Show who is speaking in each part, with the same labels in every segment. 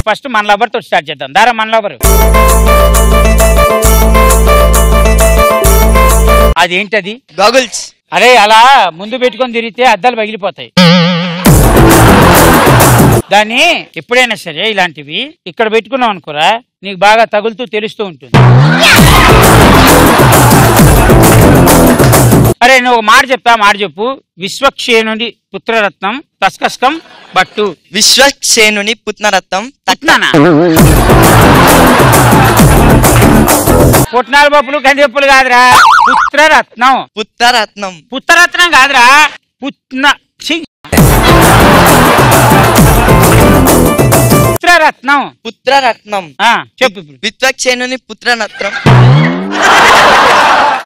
Speaker 1: First మన lover తో start చేద్దాం. దారా మన లవర్. అదేంటది?
Speaker 2: గాగుల్స్.
Speaker 1: అరే అలా ముందు పెట్టుకొని తిరిగితే అద్దాలు పగిలిపోతాయి. దాన్ని ఎప్పుడైనా సరే ఇలాంటివి ఇక్కడ పెట్టుకున్నావు అనుకోరా, నీకు బాగా తగులుతూ తెలుస్తూ ఉంటుంది. అరే నువ్వు ఒక మాట చెప్తా, మాట చెప్పు. విశ్వక్షేణుని పుత్రరత్నం తస్కస్కం బట్టు.
Speaker 2: విశ్వక్షేణుని పుత్రరత్నం
Speaker 1: తక్నానా? పుట్నాల పప్పులు కందిపప్పులు కాదురా, పుత్రరత్నం.
Speaker 2: పుత్రరత్నం.
Speaker 1: పుత్రరత్నం కాదురా, పుత్రరత్నం.
Speaker 2: పుత్రరత్నం
Speaker 1: చెప్పు.
Speaker 2: విశ్వక్షేణుని పుత్రరత్నం.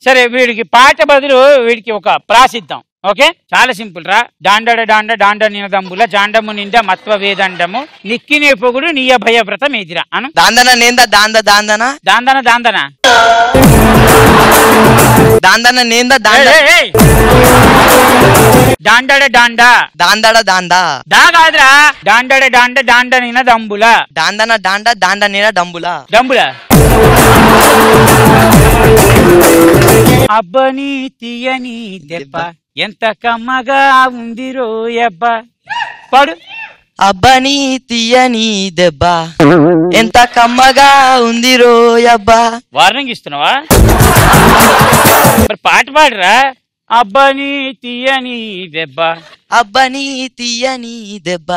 Speaker 1: సరే వీడికి పాట బదులు వీడికి ఒక ప్రాసిద్ధం. ఓకే, చాలా సింపుల్ రా. డాండడ డాండ డాండ నినదంబుల జాండము నిండ మత్వ వేదండము నిక్కినే పొగుడు నీయ భయవ్రతం ఎదిరా అను.
Speaker 2: దాందన నేంద దాంద దాందన
Speaker 1: దాందన దాందన
Speaker 2: దాందన నేంద దాండ
Speaker 1: డాండడ డాండా
Speaker 2: దాందడ దాందా
Speaker 1: దా కాదురా. డాండడ డాండ డాండ నినదంబుల
Speaker 2: దాందన డాండ దాండ నిన డంబుల
Speaker 1: డంబుల. అబ్బని తీయని దెబ్బ ఎంత కమ్మగా ఉంది రోయబ్బ. పాడు.
Speaker 2: అబ్బని తీయని దెబ్బ ఎంత కమ్మగా ఉంది రోయబ్బా.
Speaker 1: వార్నింగ్ ఇస్తున్నావా? మరి పాట పాడరా. అబ్బని తీయని దెబ్బ.
Speaker 2: అబ్బని తీయని దెబ్బ.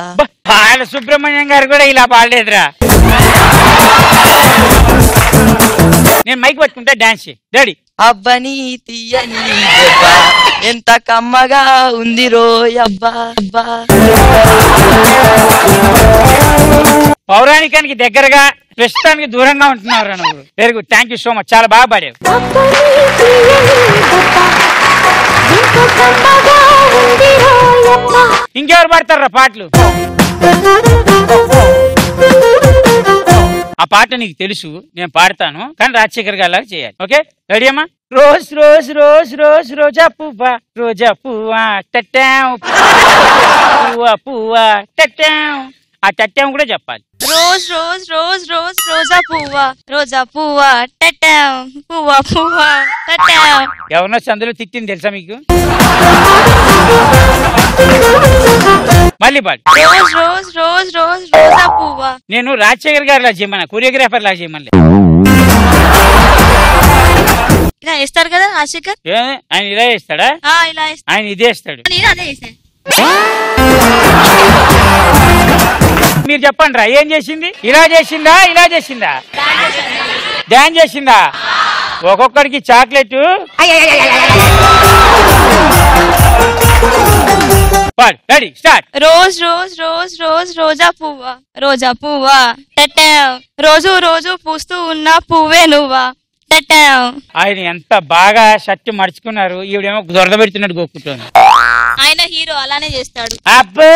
Speaker 1: బాల సుబ్రహ్మణ్యం గారు కూడా ఇలా పాడలేదురా. నేను మైక్ పట్టుకుంటా డాన్స్ రెడీ.
Speaker 2: అబ్బని తీయని దెబ్బ ఎంత కమ్మగా ఉంది రోయబ్బా.
Speaker 1: పౌరాణికానికి దగ్గరగా ప్రస్తుతానికి దూరంగా ఉంటున్నారు నువ్వు. Very good, thank you so much, చాలా బాగా పాడావు. ఇంకెవరు పాడతారా పాటలు? ఆ పాట నీకు తెలుసు, నేను పాడతాను, కానీ రాజశేఖర్ గారు లాగా చేయాలి. ఓకే రెడీ అమ్మా? రోజ్ రోజ్ రోజ్ రోజ్ రోజా పువ్వా రోజా పువ్వా టట్టాం పువ్వా పువ్వా టట్టాం. ఆ టట్టాం కూడా చెప్పాలి.
Speaker 3: రోజ్ రోజ్ రోజ్ రోజ్ రోజా పువ్వా రోజా పువ్వా టట్టాం పువ్వా పువ్వా టట్టాం.
Speaker 1: ఎవరినో చందులో తిట్టింది తెలుసా మీకు? మళ్ళీ పాడు.
Speaker 3: రోజ్ రోజ్ రోజ్ రోజ్ రోజా పువ్వా.
Speaker 1: నేను రాజశేఖర్ గారు లాగా చేయమన్నా, కొరియోగ్రాఫర్ లాగా చేయమని.
Speaker 3: ఇలా వేస్తారు కదా రాజశేఖర్?
Speaker 1: ఆయన ఇలా వేస్తాడా?
Speaker 3: ఇలా
Speaker 1: ఆయన ఇదే వేస్తాడు.
Speaker 3: నేను అదే వేసాను.
Speaker 1: మీరు చెప్పండి రా, ఏం చేసింది? ఇలా చేసిందా ఇలా చేసిందా? డాన్స్ చేసిందా? ఒక్కొక్కడికి chocolate. Ready start.
Speaker 3: Rose rose rose rose రోజా పువ్వా రోజా పువ్వా టట్టాం రోజు రోజు పూస్తూ ఉన్న పువ్వే నువ్వా టట్టాం.
Speaker 1: ఆయన ఎంత బాగా షర్ట్ మడుచుకున్నారు, ఈవిడేమో దొరద పెడుతున్నట్టు గోక్కుంటుంది.
Speaker 3: ఆయన హీరో అలానే చేస్తాడు.
Speaker 1: అబ్బే